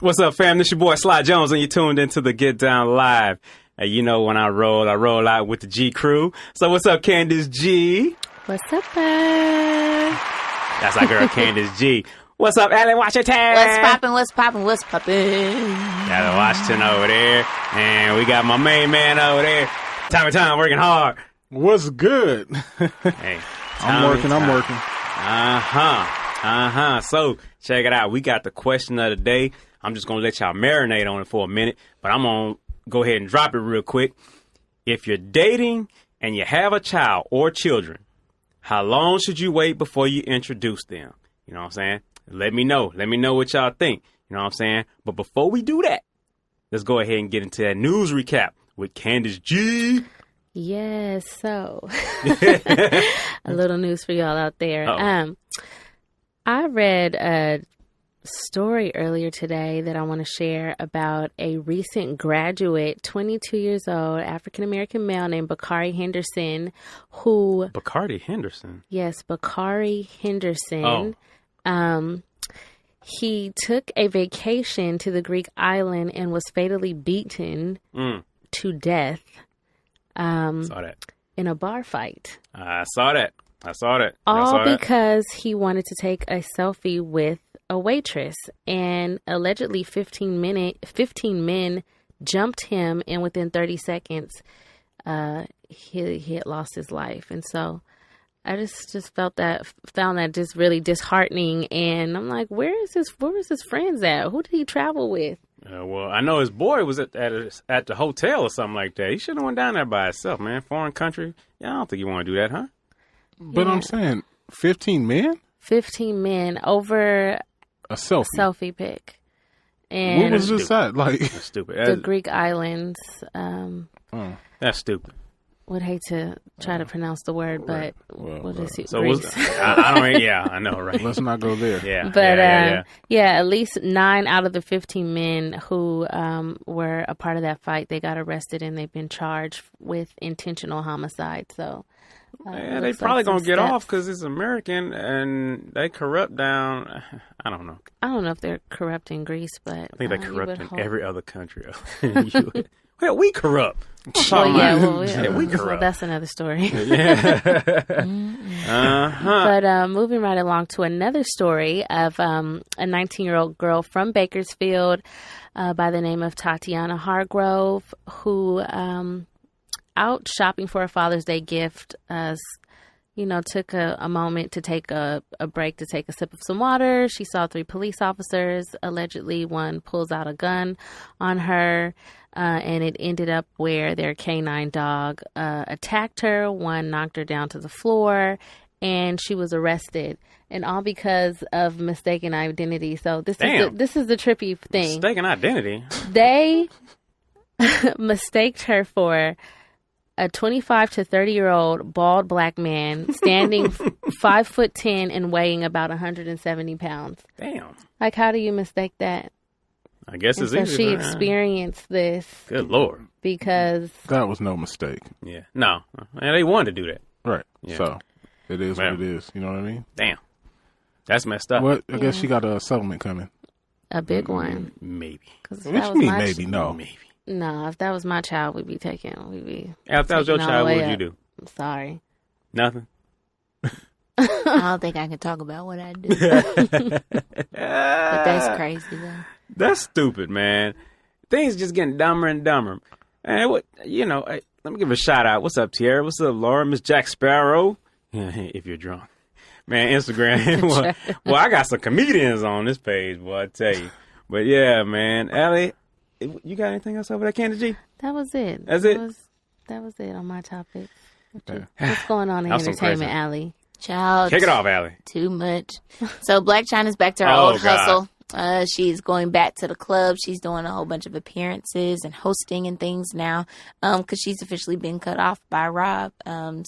What's up, fam? This your boy Sly Jones, and you tuned into the Get Down Live. And you know when I roll out with the G crew. So what's up, Candace G? What's up, bud? That's our girl, Candace G. What's up, Allie Washington? What's poppin'? Allie Washington over there. And we got my main man over there, Tommy working hard. What's good? Hey, I'm working. So, check it out. We got the question of the day. I'm just going to let y'all marinate on it for a minute, but I'm going to go ahead and drop it real quick. If you're dating and you have a child or children, how long should you wait before you introduce them? You know what I'm saying? Let me know. Let me know what y'all think. You know what I'm saying? But before we do that, let's go ahead and get into that news recap with Candace G. Yes, so a little news for y'all out there. Uh-oh. I read a story earlier today that I want to share about a recent graduate, 22 years old, African-American male named Bakari Henderson, who... Bacardi Henderson? Yes, Bakari Henderson. He took a vacation to the Greek island and was fatally beaten to death saw that. in a bar fight. I saw that. All because he wanted to take a selfie with a waitress, and allegedly 15 men jumped him, and within 30 seconds, he had lost his life. And so I just found that just really disheartening. And I'm like, where was his friends at? Who did he travel with? Well, I know his boy was at the hotel or something like that. He shouldn't have went down there by himself, man. Foreign country. Yeah, I don't think you want to do that, huh? But Yeah. I'm saying 15 men? 15 men over A selfie. selfie pic. And What was this at? Like, That's stupid. the Greek islands, That's stupid. would hate to try to pronounce the word, but we'll just see So Greece. I don't. Yeah, I know, right? let's not go there. Yeah, But yeah. at least 9 out of the 15 men who were a part of that fight, they got arrested and they've been charged with intentional homicide. So Yeah, they looks probably like some gonna get steps. off because it's American and they corrupt down. I don't know. I don't know if they're corrupt in Greece, but I think they you corrupt would in hope. every other country. Well, we corrupt. Well, yeah, we well, corrupt. that's another story. Uh-huh. But moving right along to another story of a 19-year-old girl from Bakersfield by the name of Tatiana Hargrove, who out shopping for a Father's Day gift, took a moment to take a break to take a sip of some water. She saw 3 police officers. Allegedly, one pulls out a gun on her, and it ended up where their canine dog attacked her. One knocked her down to the floor, and she was arrested. And all because of mistaken identity. So this is the trippy thing. Mistaken identity. They mistaked her for a 25 to 30-year-old bald black man standing 5'10" and weighing about 170 pounds. Damn. Like, how do you mistake that? I guess And it's so easy. she for her. experienced this Good Lord. because That was no mistake. Yeah. No. And they wanted to do that. Right. Yeah. So, it is Well. what it is. You know what I mean? Damn. That's messed up. Well, I guess she got a settlement coming. a big one. Maybe. 'Cause What that you was mean, my maybe? No. Maybe. No, if that was my child, we'd be If that was your taking child, all what the would way you up. do? I'm sorry. Nothing. I don't think I can talk about what I do. But that's crazy, though. That's stupid, man. Things just getting dumber and dumber. And let me give a shout out. What's up, Tierra? What's up, Laura? Miss Jack Sparrow. If you're drunk. Man, Instagram. Well, I got some comedians on this page, boy, I tell you. But yeah, man. Allie, you got anything else over there, Candy G? That was it. That's it? That was it on my topic. Yeah. What's going on in That was some Entertainment crazy. Alley? Child. Kick it off, Allie. Too much. So Black China's back to her Oh, old God. hustle. She's going back to the club. She's doing a whole bunch of appearances and hosting and things now because she's officially been cut off by Rob. Oh,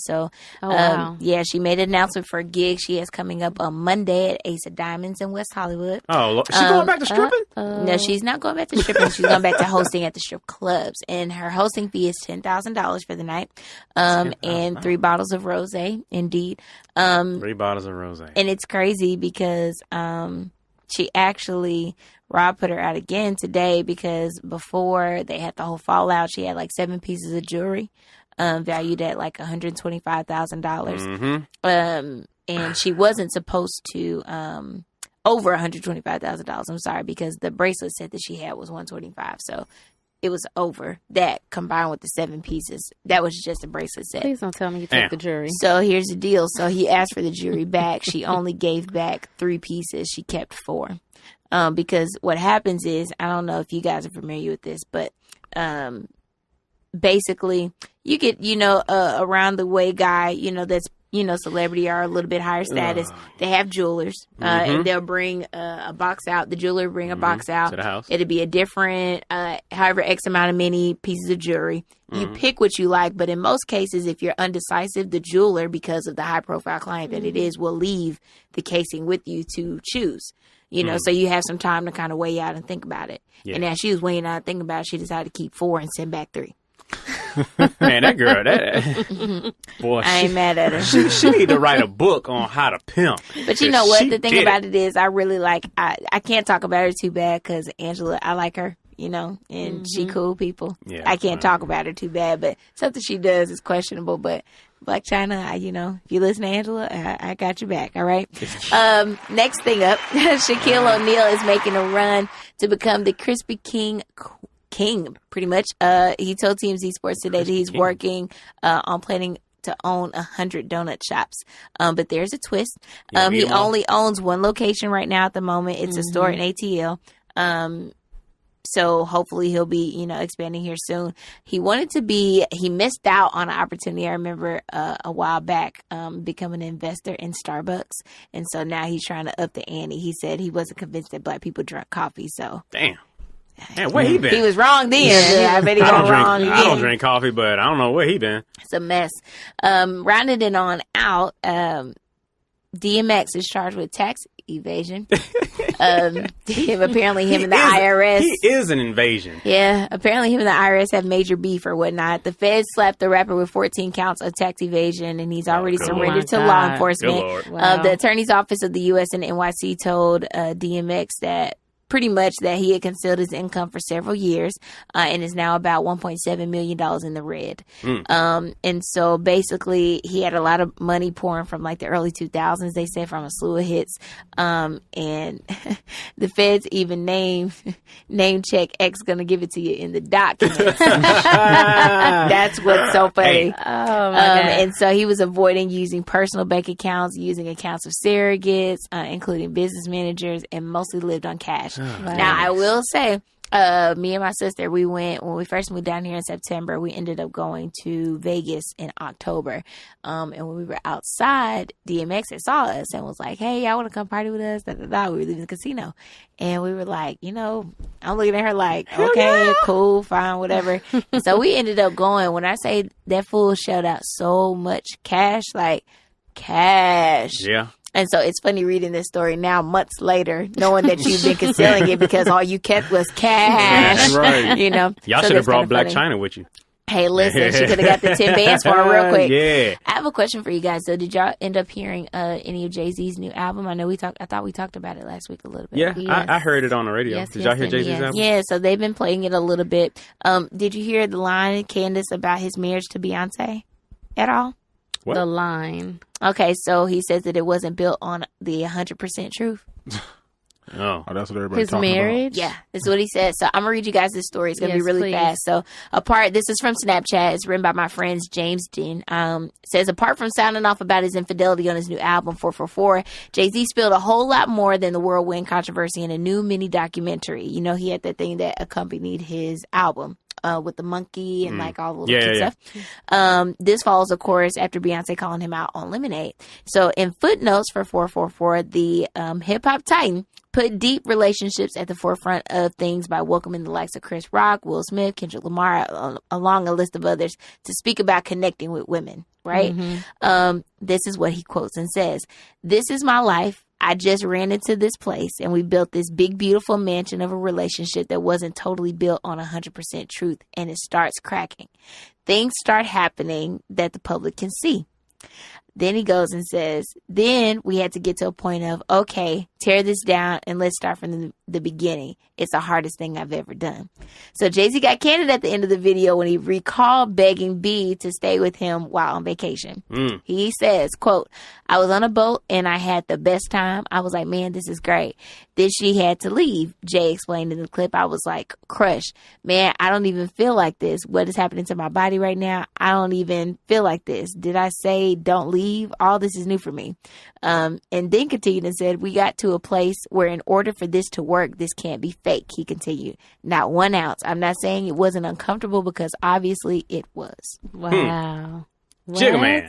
wow. Yeah, she made an announcement for a gig she has coming up on Monday at Ace of Diamonds in West Hollywood. Oh, she going back to stripping? No, she's not going back to stripping. She's going back to hosting at the strip clubs. And her hosting fee is $10,000 for the night and 3 bottles of rosé, indeed. 3 bottles of rosé. And it's crazy because she actually, Rob put her out again today because before they had the whole fallout, she had like 7 pieces of jewelry, valued at like $125,000. And she wasn't supposed to, over $125,000. I'm sorry, because the bracelet set that she had was $125,000. So it was over that combined with the 7 pieces. That was just a bracelet set. Please don't tell me you took the jewelry. So here's the deal. So he asked for the jewelry back. She only gave back 3 pieces. She kept 4. Because what happens is, I don't know if you guys are familiar with this, but basically you get, around the way guy, that's, celebrity or a little bit higher status. They have jewelers, and they'll bring a box out. The jeweler will bring a box out to the house. It'll be a different, however X amount of many pieces of jewelry. You pick what you like, but in most cases, if you're undecisive, the jeweler, because of the high profile client that it is, will leave the casing with you to choose. So you have some time to kind of weigh out and think about it. Yeah. And as she was weighing out and thinking about it, she decided to keep 4 and send back 3. Man, that girl, boy, I ain't mad at her. She need to write a book on how to pimp. But you know what? The thing about it is, I really like. I can't talk about her too bad because Angela, I like her, and she cool people. Yeah, I can't talk about her too bad, but something she does is questionable. But Black China, if you listen to Angela, I got your back. All right. Next thing up, Shaquille O'Neal is making a run to become the Krispy King, pretty much. He told TMZ Sports today that he's working on planning to own 100 donut shops. But there's a twist. He only owns 1 location right now at the moment. It's a store in ATL. So hopefully he'll be, expanding here soon. He missed out on an opportunity. I remember a while back becoming an investor in Starbucks. And so now he's trying to up the ante. He said he wasn't convinced that black people drank coffee. So damn. Man, where he been? He was wrong then. I bet he wrong again. I don't drink coffee, but I don't know where he been. It's a mess. Rounding it on out, DMX is charged with tax evasion. Apparently him and the IRS. He is an invasion. Yeah, apparently him and the IRS have major beef or whatnot. The feds slapped the rapper with 14 counts of tax evasion, and he's already surrendered to law enforcement. Wow. The attorney's office of the U.S. and NYC told DMX that pretty much that he had concealed his income for several years and is now about $1.7 million in the red. And so basically he had a lot of money pouring from like the early 2000s, they said, from a slew of hits. And the feds even name check X gonna give it to you in the documents. That's what's so funny. Hey. Oh my God. And so he was avoiding using personal bank accounts, using accounts of surrogates, including business managers, and mostly lived on cash. Wow. Now, I will say, me and my sister, when we first moved down here in September, we ended up going to Vegas in October. And when we were outside, DMX had saw us and was like, hey, y'all want to come party with us? We were leaving the casino. And we were like, I'm looking at her like, okay, cool, fine, whatever. And so we ended up going. When I say that fool shelled out so much cash, like cash. Yeah. And so it's funny reading this story now, months later, knowing that you've been concealing it because all you kept was cash. That's right. Y'all should have brought Black China with you. Hey, listen, she could have got the 10 bands for her real quick. Yeah. I have a question for you guys. So did y'all end up hearing any of Jay-Z's new album? I know I thought we talked about it last week a little bit. Yeah, Yes. I heard it on the radio. Yes, Did y'all hear Jay-Z's album? Yeah, so they've been playing it a little bit. Did you hear the line, Candace, about his marriage to Beyonce at all? What? The line. Okay, so he says that it wasn't built on the 100% truth. Oh, that's what everybody's His talking marriage? Yeah, that's what he said. So I'm going to read you guys this story. It's going to be Yes, really please. fast. So this is from Snapchat. It's written by my friends James Den. Says, apart from sounding off about his infidelity on his new album, 444, Jay-Z spilled a whole lot more than the whirlwind controversy in a new mini documentary. He had that thing that accompanied his album. With the monkey and like all the little cute stuff. This follows, of course, after Beyonce calling him out on Lemonade. So in footnotes for 444, the hip hop titan put deep relationships at the forefront of things by welcoming the likes of Chris Rock, Will Smith, Kendrick Lamar, along a list of others to speak about connecting with women. Right? Mm-hmm. This is what he quotes and says, "This is my life. I just ran into this place and we built this big, beautiful mansion of a relationship that wasn't totally built on 100% truth. And it starts cracking. Things start happening that the public can see." Then he goes and says, then we had to get to a point of, okay, tear this down and let's start from the beginning. It's the hardest thing I've ever done. So Jay-Z got candid at the end of the video when he recalled begging B to stay with him while on vacation. He says, quote, I was on a boat and I had the best time. I was like, man, this is great. Then she had to leave. Jay explained in the clip. I was like, crushed. Man, I don't even feel like this. What is happening to my body right now? I don't even feel like this. Did I say don't leave? All this is new for me. And then continued and said, we got to a place where in order for this to work, this can't be fake. He continued, not 1 ounce. I'm not saying it wasn't uncomfortable because obviously it was. Wow. Jigga Man.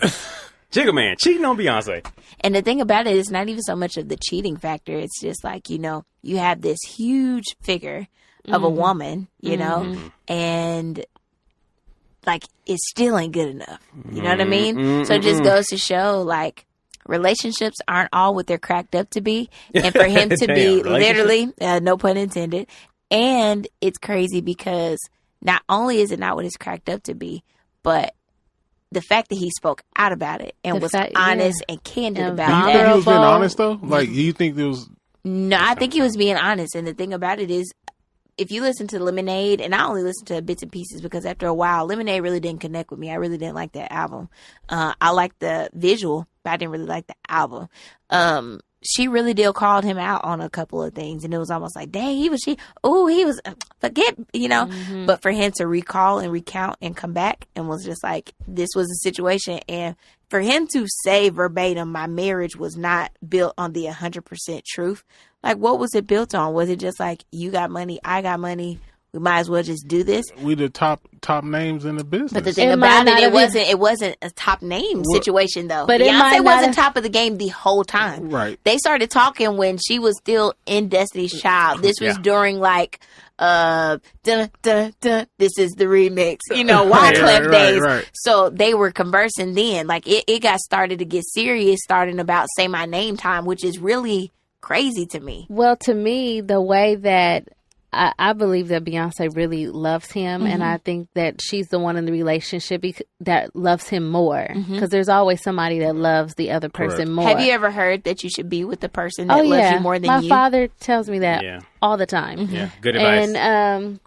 Jigga Man cheating on Beyonce. And the thing about it is not even so much of the cheating factor. It's just like, you know, you have this huge figure of a woman, you know, and like it still ain't good enough. You know what I mean? So it just goes to show like relationships aren't all what they're cracked up to be. And for him to be literally, no pun intended. And it's crazy because not only is it not what it's cracked up to be, but the fact that he spoke out about it and was honest and candid about Do you think he was being honest though? Like, do you think there was? No, I think he was being honest. And the thing about it is, if you listen to Lemonade, and I only listen to bits and pieces because after a while, Lemonade really didn't connect with me. I really didn't like that album. I liked the visual, but I didn't really like the album. She really did called him out on a couple of things, and it was almost like, dang, he was, forget, you know. But for him to recall and recount and come back and was just like, this was a situation, and for him to say verbatim, my marriage was not built on the 100% truth. Like, what was it built on? Was it just like, you got money, I got money, we might as well just do this? We the top names in the business. But the thing about it wasn't a top name situation though. But Beyonce wasn't top of the game the whole time. Right. They started talking when she was still in Destiny's Child. This was during like dun, dun, dun, this is the remix, you know, Wyclef days. Right. So they were conversing then. Like it got started to get serious starting about Say My Name time, which is really crazy to me. Well, to me, the way that I believe that Beyonce really loves him, and I think that she's the one in the relationship that loves him more. Because there's always somebody that loves the other person more. Have you ever heard that you should be with the person that loves you more than you? My father tells me that all the time. Yeah, good advice. And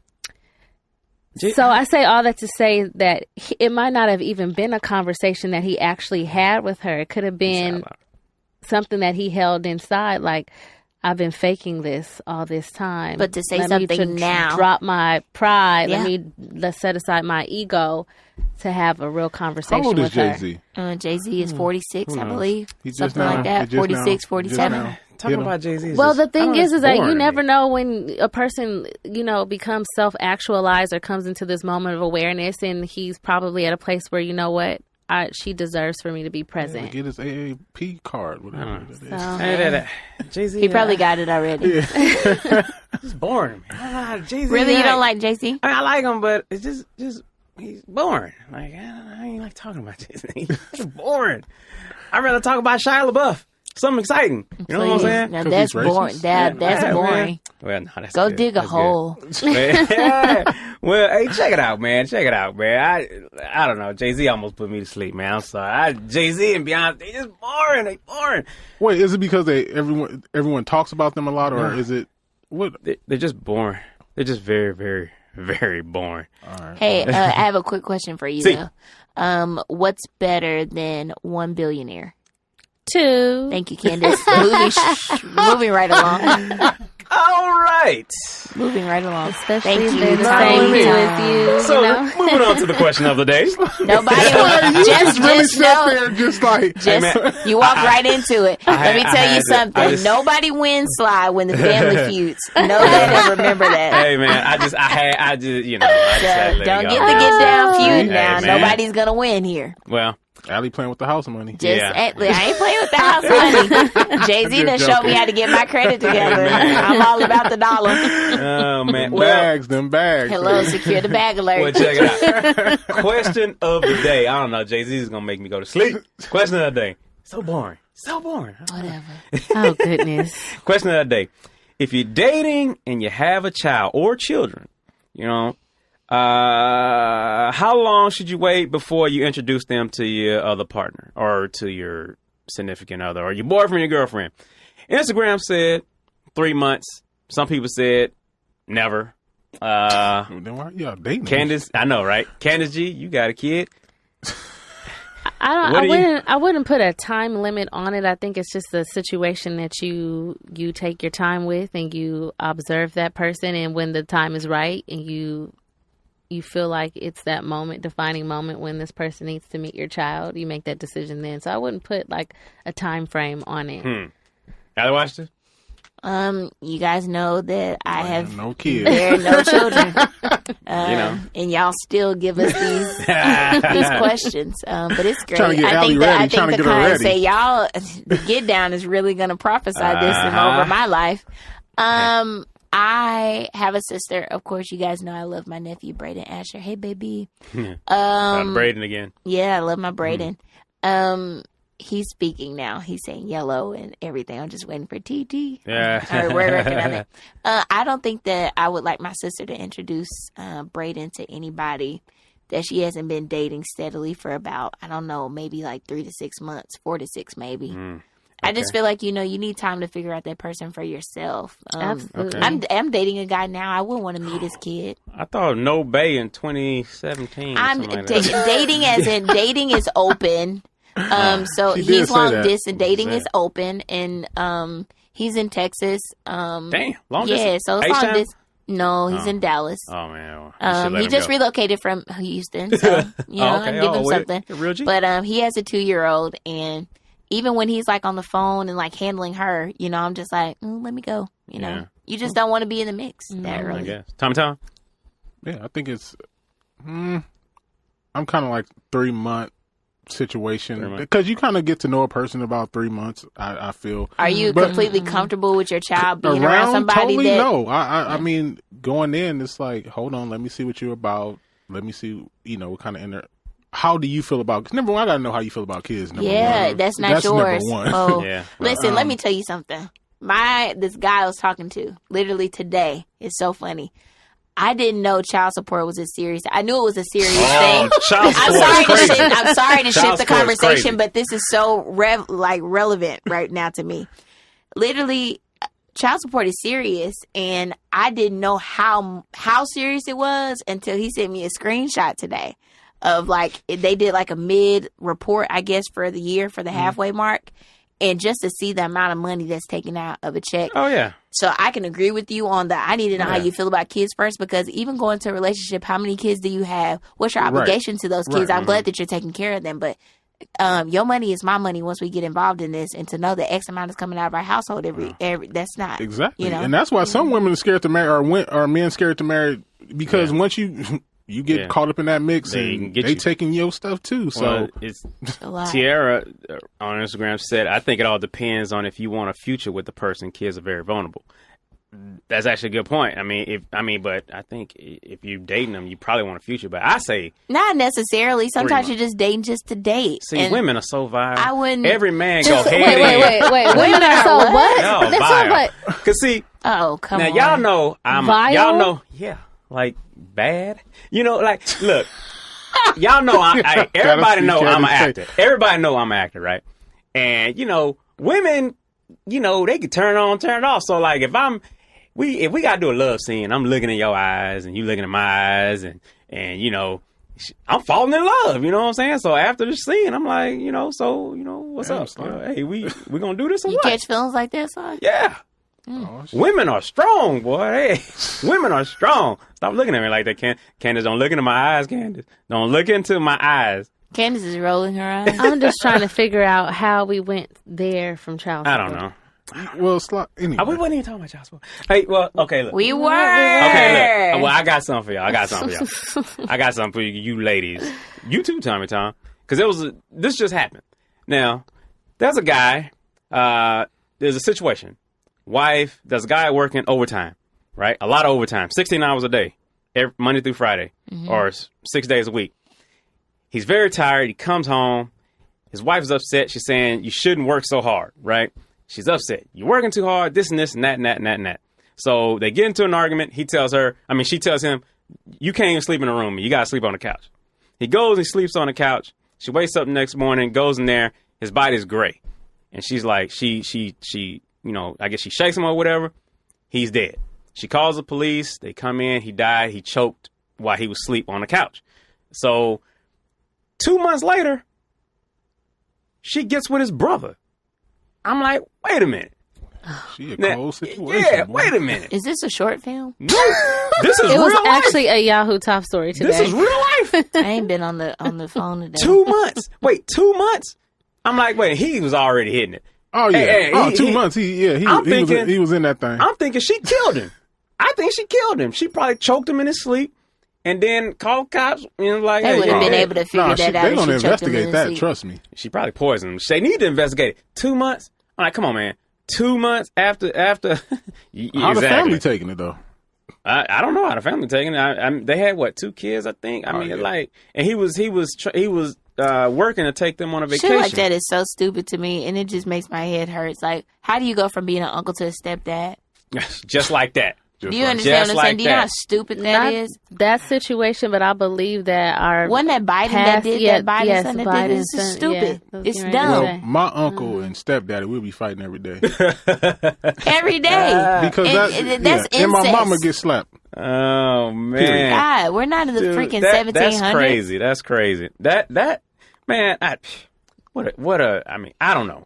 so I say all that to say that it might not have even been a conversation that he actually had with her. It could have been something that he held inside, like, I've been faking this all this time. But to say something now. Drop my pride. Let's set aside my ego to have a real conversation with her. How old is Jay-Z? Jay-Z is 46, I believe. Something like that. 46, 47. Talking about Jay-Z. Well, the thing is that you never know when a person, you know, becomes self-actualized or comes into this moment of awareness, and he's probably at a place where, you know what, she deserves for me to be present. Get his AAP card, whatever it is. Jay-Z. He probably got it already. It's boring, man. Jay-Z. Really, you don't like Jay-Z? I like him, but it's just he's boring. Like I ain't like talking about Jay-Z. It's boring. I'd rather talk about Shia LaBeouf. Something exciting. You know what I'm saying? Now that's boring. That's boring. Well, no, that's Go good. dig a hole. Well, hey, check it out, man. I don't know. Jay-Z almost put me to sleep, man. I'm sorry. Jay-Z and Beyonce, they just boring. They boring. Wait, is it because everyone talks about them a lot, or is it what? They're just boring. They're just very, very, very boring. All right. Hey, I have a quick question for you, though. What's better than one billionaire? 2. Thank you, Candace. Moving right along. All right. Moving right along. Especially Thank if you. they're the same with you. So, you know? moving on to the question of the day. Nobody just know. There, just like You walk right into it. Let me tell you something. Nobody wins Sly when the family feuds. Know that and remember that. Hey man, I just you know. Don't get the get down feud now. man. Nobody's gonna win here. Well, Allie playing with the house money. I ain't playing with the house money. Jay-Z done showed me how to get my credit together. I'm all about the dollar. oh man, Them bags. Hello, secure the bag alert. Well, check it out. Question of the day. I don't know. Jay-Z is gonna make me go to sleep. Question of the day. So boring. Whatever. Oh, goodness. Question of the day. If you're dating and you have a child or children, you know, how long should you wait before you introduce them to your other partner or to your significant other or your boyfriend or girlfriend? Instagram said 3 months. Some people said never. Then why y'all dating? Candace, I know, right? Candace G, you got a kid. I wouldn't put a time limit on it. I think it's just a situation that you take your time with and you observe that person, and when the time is right and you feel like it's that moment, defining moment when this person needs to meet your child, you make that decision then. So I wouldn't put like a time frame on it. Gotta watch this. You guys know that I have no kids. There are no children. And y'all still give us these questions. But it's great. I think the kind say y'all the get down is really gonna prophesy this over my life. I have a sister. Of course, you guys know I love my nephew Braden Asher. Hey, baby. Braden again. Yeah, I love my Braden. He's speaking now. He's saying yellow and everything. I'm just waiting for TT. Yeah. I don't think that I would like my sister to introduce Braden to anybody that she hasn't been dating steadily for about, I don't know, maybe like 3 to 6 months, 4 to 6 maybe. Okay. I just feel like, you need time to figure out that person for yourself. Absolutely. I'm dating a guy now. I wouldn't want to meet his kid. I thought No Bay in 2017. I'm dating as in dating is open. So he's long distance. Dating is open, and he's in Texas. Damn, long distance. Yeah, so it's long distance. No, he's in Dallas. Oh man, he just relocated from Houston, so I give him something. Real G. But he has a 2-year-old, and even when he's like on the phone and like handling her, I'm just like, let me go. You just don't want to be in the mix that early. I guess. Tom. Yeah, I think it's. I'm kind of like 3-month situation because you kind of get to know a person about 3 months. I feel. Are you completely comfortable with your child being around somebody? Totally no. I mean, going in, it's like, hold on, let me see what you're about. Let me see, what kind of how do you feel about? Cause number one, I gotta know how you feel about kids. Number one. That's not yours. Number one. Oh, yeah. Listen, let me tell you something. This guy I was talking to literally today is so funny. I didn't know child support was a serious. I knew it was a serious thing. I'm sorry to shift the conversation, but this is so relevant right now to me. Literally, child support is serious, and I didn't know how serious it was until he sent me a screenshot today of they did a mid report, I guess, for the year for the halfway mark. And just to see the amount of money that's taken out of a check. Oh, yeah. So I can agree with you on that. I need to know how you feel about kids first, because even going into a relationship, how many kids do you have? What's your obligation to those kids? I'm glad that you're taking care of them, but your money is my money once we get involved in this. And to know that X amount is coming out of our household every that's not. Exactly. And that's why some women are scared to marry or men scared to marry, because once you get caught up in that mix, and they taking your stuff too. So it's Tiara on Instagram said, I think it all depends on if you want a future with the person. Kids are very vulnerable. That's actually a good point. But I think if you're dating them, you probably want a future. But I say not necessarily. Sometimes you're just dating just to date. See, and women are so vile. I wouldn't. Every man go wait. Women are so what? No, vile. Cause see, come on. Y'all know vile? Y'all know, bad. Look, y'all know everybody know I'm an actor. Everybody know I'm an actor, right? And women, they can turn on, turn off. So if we gotta do a love scene, I'm looking in your eyes and you looking in my eyes, and I'm falling in love. You know what I'm saying? So after the scene, I'm like, what's up? Hey, we gonna do this or what? You catch feelings like that, son? Yeah. Women are strong, boy. Hey, women are strong. Stop looking at me like that, Candace. Don't look into my eyes, Candace. Don't look into my eyes. Candace is rolling her eyes. I'm just trying to figure out how we went there from child support. I don't know. Well, anyway. We wasn't even talking about child support. Hey, well, okay, look. We were. Okay, look. Well, I got something for y'all. I got something for you ladies. You too, Tom. Because this just happened. Now, there's a guy. There's a situation. There's a guy working overtime, right? A lot of overtime, 16 hours a day, Monday through Friday, or 6 days a week. He's very tired. He comes home. His wife is upset. She's saying, you shouldn't work so hard, right? She's upset. You're working too hard, this and this and that and that and that and that. So they get into an argument. She tells him, you can't even sleep in a room. You got to sleep on the couch. He goes and sleeps on the couch. She wakes up the next morning, goes in there. His body's gray. And she's like, she I guess she shakes him or whatever. He's dead. She calls the police. They come in. He died. He choked while he was asleep on the couch. So 2 months later, she gets with his brother. I'm like, wait a minute. She a cold situation. Yeah, boy. wait a minute. Is this a short film? No, this is It was real life. actually a Yahoo top story today. This is real life. I ain't been on the phone today. 2 months. Wait, 2 months? I'm like, wait, he was already hitting it. Oh yeah. Hey, 2 months. He was in that thing. I'm thinking she killed him. I think she killed him. She probably choked him in his sleep and then called cops and like, They would have been able to figure that out. They're gonna if she choked him in investigate his that. sleep. Trust me. She probably poisoned him. They need to investigate it. 2 months? I'm like, come on, man. 2 months after. How Exactly. the family taking it though? I don't know how the family taking it. They had 2 kids, I think. I mean, and he was working to take them on a vacation. Shit like that is so stupid to me, and it just makes my head hurt. It's like, how do you go from being an uncle to a stepdad? Just like that. Do you understand what I'm saying? Do you know how stupid that Not is? that situation, but I believe that our Wasn't that Biden that did that? Biden son that did this? This is stupid. Yeah, It's right. dumb. Well, my uncle and stepdaddy will be fighting every day Every day. because that's and my incest. mama gets slapped. Oh man, God, we're not in the Dude, freaking that's 1700s. crazy. That's crazy. That man, I mean, I don't know.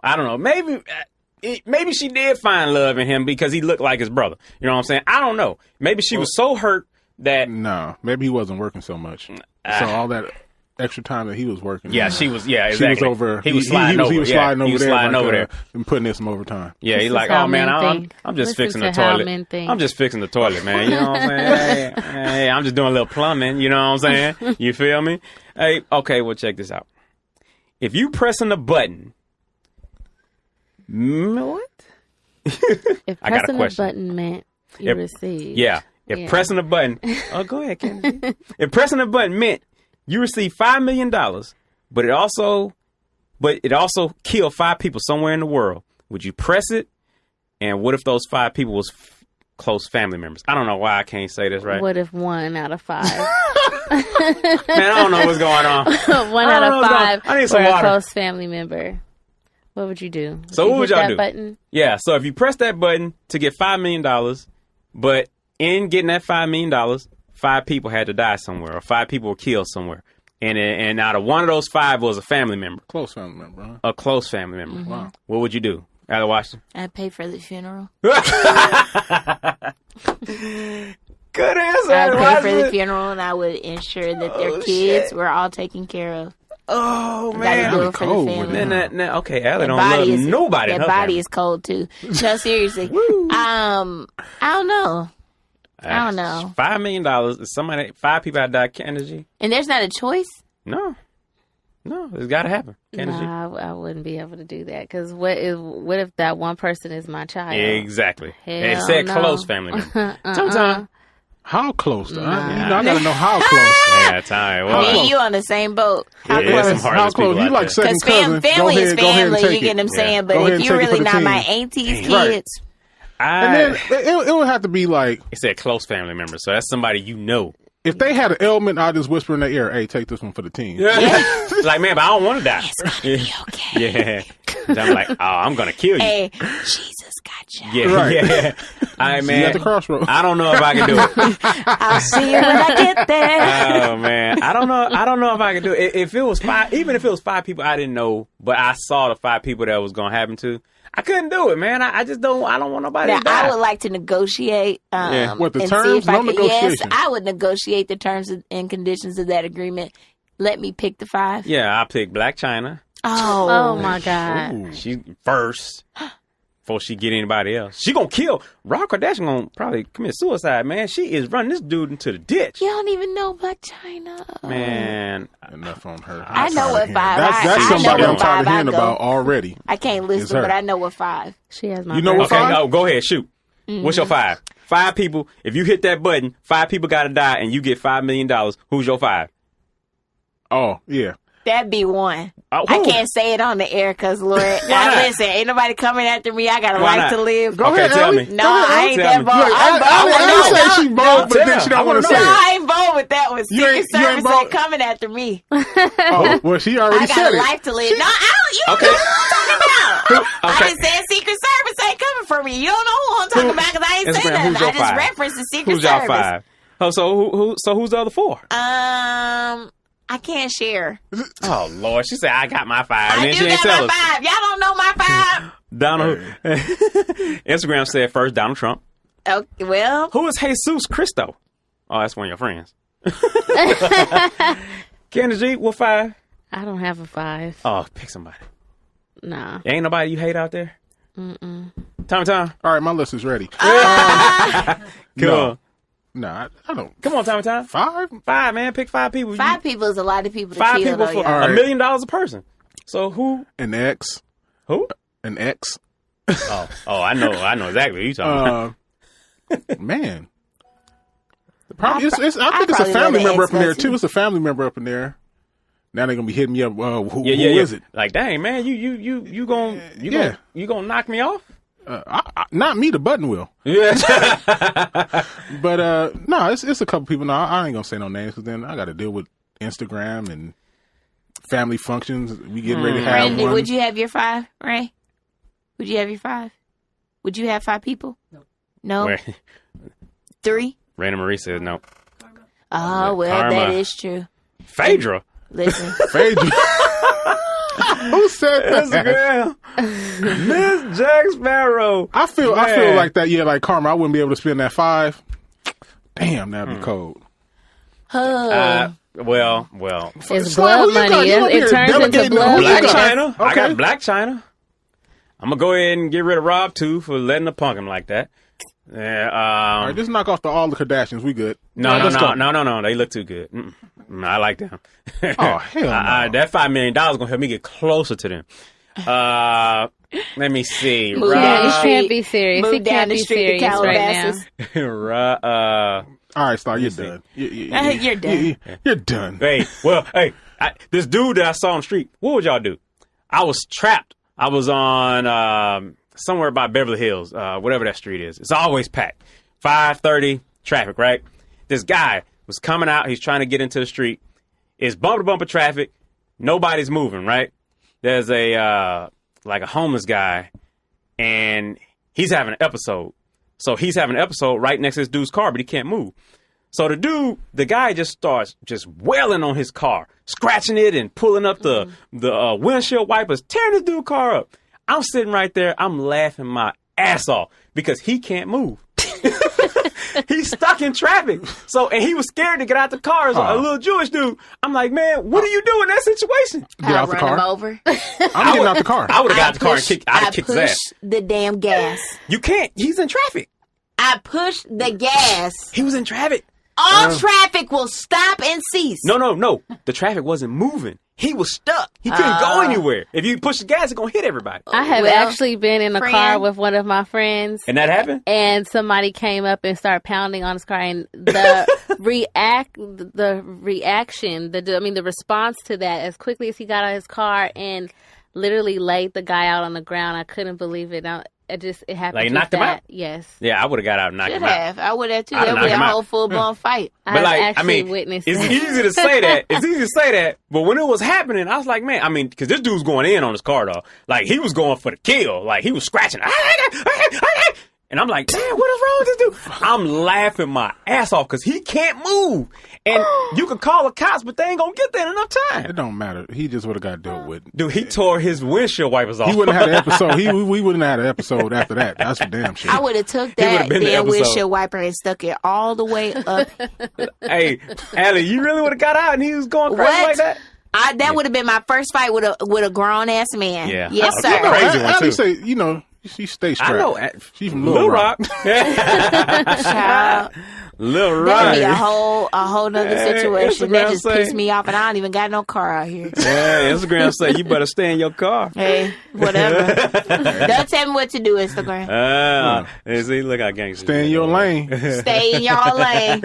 Maybe she did find love in him because he looked like his brother. You know what I'm saying? I don't know. Maybe she was so hurt that. No, maybe he wasn't working so much. So all that extra time that he was working. Yeah, she was. Yeah, exactly. She was over. He was sliding over. He was sliding over he was there. sliding over there and putting in some overtime. Yeah, he's This like, is how oh man, men I'm think. just Listen fixing the to how toilet. men think. I'm just fixing the toilet, man. You know what I'm saying? Hey, I'm just doing a little plumbing. You know what I'm saying? You feel me? Hey, okay, well check this out. If you pressing the button, what? If I got a pressing the question. button meant you received. Yeah. If pressing the button, oh, go ahead, Kennedy. If pressing the button meant you received $5 million, but it also killed 5 people somewhere in the world, would you press it? And what if those 5 people was close family members? I don't know why I can't say this right. What if 1 out of 5? Man, I don't know what's going on. 1 out of 5 I need for some a water. close family member. What would you do? So If what you would hit y'all that do? Button? Yeah, so if you press that button to get $5 million, but in getting that $5 million, 5 people had to die somewhere, or 5 people were killed somewhere. And out of one of those 5 was a family member. Close family member, huh? A close family member. Mm-hmm. Wow. What would you do? Out of Washington? I'd pay for the funeral. Good answer. I'd pay for the Washington. funeral, and I would ensure that their kids were all taken care of. Oh, Gotta man. do it for the cold family. with it. Then okay, Allie That don't body love is nobody. in That her body family. is cold too. No, seriously. I don't know. I don't know. $5 million. Is somebody 5 people had died? Kennedy? And there's not a choice. No, it's got to happen. Kennedy. Nah, I wouldn't be able to do that. Because what if that one person is my child? Exactly. Hell It said no. close family member. Sometimes. How close? Nah. I gotta know how close. Yeah, time. How Me and close? you on the same boat. How Yeah, there's some close? hard- How heartless people close? You out like there. second Because cousin? family is go ahead and family, take you get what I'm it. saying. Go But ahead if and you're take it for really the not team. my auntie's Right. kids, And then it would have to be like, It said close family member, so that's somebody you know. if they had an ailment, I'd just whisper in their ear, "Hey, take this one for the team." Like, man, but I don't want to die. be okay. Yeah. I'm like, oh, I'm going to kill you. Hey, Jesus got you. Yeah, Right. yeah. All right, See you at man. the crossroads. I don't know if I can do it. I'll see you when I get there. Oh man, I don't know if I can do it. If it was 5, even if it was 5 people I didn't know, but I saw the 5 people that was going to happen to, I couldn't do it, man. I just don't. I don't want nobody Now, to die. I would like to negotiate. Yeah. What, the and terms? see if I No could, yes, negotiation. I would negotiate the terms and conditions of that agreement. Let me pick the 5. Yeah, I picked Black China. Oh my God. Ooh. She first before she get anybody else. She gonna kill Rob Kardashian. Gonna probably commit suicide, man. She is running this dude into the ditch. You don't even know Black China. Man, Enough on her. I know what 5. That's I somebody know I'm what tired of 5 hearing I go. about already. I can't It's listen, her. but I know what 5. She has my You know what birthday. okay, Five? go ahead, shoot. What's your 5? 5 people. If you hit that button, 5 people gotta die, and you get $5 million. Who's your 5? Oh yeah. That'd be 1. Oh, I who? can't say it on the air because, Lord, now not? listen, ain't nobody coming after me. I got a Why life not? to live. Go Okay, ahead, tell Ellie. me. No, Go ahead, I Ellie. ain't Tell that me. bold. Look, I'm Ellie say she bold, but then she don't want to say No, it. I ain't bold with that one. You Secret ain't- you ain't Service bold? ain't coming after me. Oh, well, she already I said got a it. life to live. No, I don't. You Okay. know what I'm talking about. I Okay. didn't say Secret Service ain't coming coming for me. You don't know who I'm talking about because I ain't saying nothing. I just referenced the Secret Who's y'all Service. 5? Oh, so who's the other 4? I can't share. Oh Lord, she said I got my 5. I And then do she ain't got tell my us. 5. Y'all don't know my 5. Donald. Instagram said first Donald Trump. Okay, well, Who is Jesus Cristo? Oh, that's one of your friends. Candace G, what 5? I don't have a 5. Oh, pick somebody. Nah. Ain't nobody you hate out there? Time. All right, my list is ready. Cool. No, I don't. Come on, time. 5? 5, man. Pick 5 people. 5 people is a lot of people to 5 kill, people though, for y'all. $1 million a person. So who? An X. Who? An X. Oh, I know exactly what you talking about. Man. Probably, I think it's a probably family let the member X up in there, go, too. too. It's a family member up in there. Now they're going to be hitting me up. Who Yeah. is it? Like, dang, man, you gonna knock me off? Not me, the button will. Yeah. But no, it's a couple people. No, I ain't gonna say no names because then I got to deal with Instagram and family functions. We getting ready to have Randy, one. would you have your 5, Ray? Would you have your 5? Would you have 5 people? No. Wait. 3? Raina Marie says no. Oh, well, Karma. that is true. Phaedra. Listen. Phaedra. Who said that? Instagram. Miss Jack Sparrow. I feel Man. like that. Yeah, like Karma. I wouldn't be able to spend that 5. Damn, that'd be cold. Well. It's So blood who you got? money. You over It here turns into delegating blood who you Black got? money. China. I Okay. got Black China. I'm gonna go ahead and get rid of Rob too for letting the punk him like that. Yeah. All right, just knock off all the Kardashians. We good. No. Let's go. They look too good. I like them. Oh, hell no. That $5 million gonna help me get closer to them. Let me see. Move Yeah, down you the street. can't be serious. Move He down can't the be street to serious right Calabasas. now. All right, Star, you're see. done. You're done. You're done. Hey, this dude that I saw on the street, what would y'all do? I was trapped. I was on somewhere by Beverly Hills, whatever that street is. It's always packed. 5:30 traffic, right? This guy was coming out. He's trying to get into the street. It's bumper-to-bumper traffic. Nobody's moving, right? There's a homeless guy, and he's having an episode. So he's having an episode right next to this dude's car, but he can't move. So the guy just starts just wailing on his car, scratching it and pulling up the windshield wipers, tearing this dude's car up. I'm sitting right there. I'm laughing my ass off because he can't move. He's stuck in traffic. And he was scared to get out the car as a little Jewish dude. I'm like, man, what do you do in that situation? Get out the run car. him over. I'm getting out the car. I would have got out the car and I'd kick his ass. the damn gas. You can't. He's in traffic. I pushed the gas. He was in traffic. All traffic will stop and cease. No. The traffic wasn't moving. He was stuck. He couldn't go anywhere. If you push the gas, it's going to hit everybody. I have Well, actually been in a car with one of my friends, And that happened? and somebody came up and started pounding on his car, and the the response to that, as quickly as he got out of his car and literally laid the guy out on the ground, I couldn't believe it. It happened. Like, just knocked him that. out? Yes. Yeah, I would have got out and knocked Should him out. have. I would have too. I'd That knock would be a him out. whole full blown fight. I've actually witnessed it's that. easy to say that. It's easy to say that. But when it was happening, I was like, man, because this dude's going in on his car, though. Like, he was going for the kill. Like, he was scratching. And I'm like, man, what is wrong with this dude? I'm laughing my ass off because he can't move. And you could call the cops, but they ain't going to get there in enough time. It don't matter. He just would have got dealt with. Dude, he tore his windshield wipers off. He wouldn't have had an episode. We wouldn't have had an episode after that. That's for damn sure. I would have took would've that been the damn episode. windshield wiper and stuck it all the way up. Hey, Allie, you really would have got out and he was going crazy What? like that? That would have been my first fight with a grown ass man. Yeah. Yes, Okay. sir. Crazy one, Allie too. say, she stays strapped. I know. She's from Lil Rock. Child, Lil that'd be Rock. a whole nother Hey, situation. That Instagram just say- pissed me off, and I don't even got no car out here. Yeah, Instagram say you better stay in your car. Hey, whatever. Don't tell me what to do, Instagram. And see, look how gangster. Stay in your lane. Stay in your lane.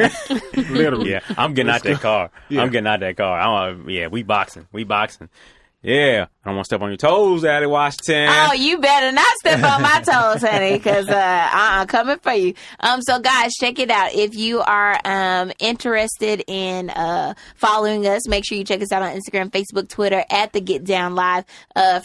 Literally. Yeah, I'm getting out that car. Yeah. I'm getting out that car. We boxing. Yeah, I don't want to step on your toes, Allie Washington. Oh, you better not step on my toes, honey, because coming for you. So guys, check it out. If you are interested in following us, make sure you check us out on Instagram, Facebook, Twitter at the Get Down Live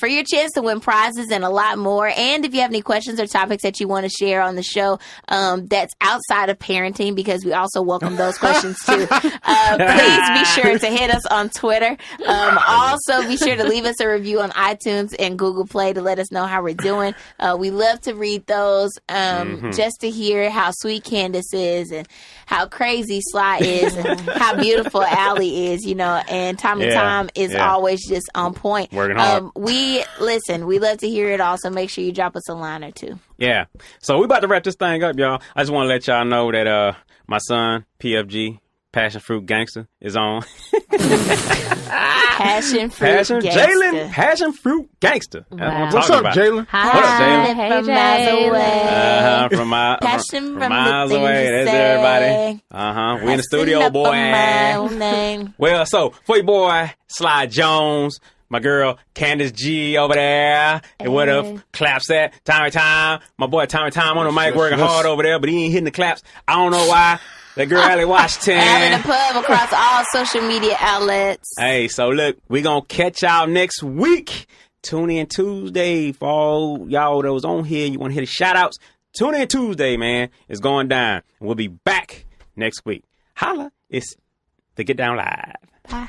for your chance to win prizes and a lot more. And if you have any questions or topics that you want to share on the show that's outside of parenting, because we also welcome those questions too, please be sure to hit us on Twitter. Also, be sure to leave us a review on iTunes and Google Play to let us know how we're doing. We love to read those just to hear how sweet Candace is and how crazy Sly is and how beautiful Allie is, you know, and Time is always just on point. Working hard. We love to hear it all, so make sure you drop us a line or two. Yeah. So we about to wrap this thing up, y'all. I just want to let y'all know that my son, PFG, Passion Fruit Gangster, is on. Passion Fruit Gangster. Jalen, Passion Fruit Gangster. Wow. That's what I'm What's talking up, about. Jalen? Hi. What up, Jalen? Hey, From miles away. From Passion from miles the away. things There's you everybody. say. We in the studio, Passing up boy. my own name. Well, so for your boy Sly Jones, my girl Candace G over there, and what up? Claps at Time. My boy Time on the mic working hard over there, but he ain't hitting the claps. I don't know why. That girl Allie Washington. Al in the pub across all social media outlets. Hey, so look, we gonna catch y'all next week. Tune in Tuesday for all y'all that was on here. You want to hear the shout outs? Tune in Tuesday, man. It's going down. We'll be back next week. Holla. It's the Get Down Live. Bye.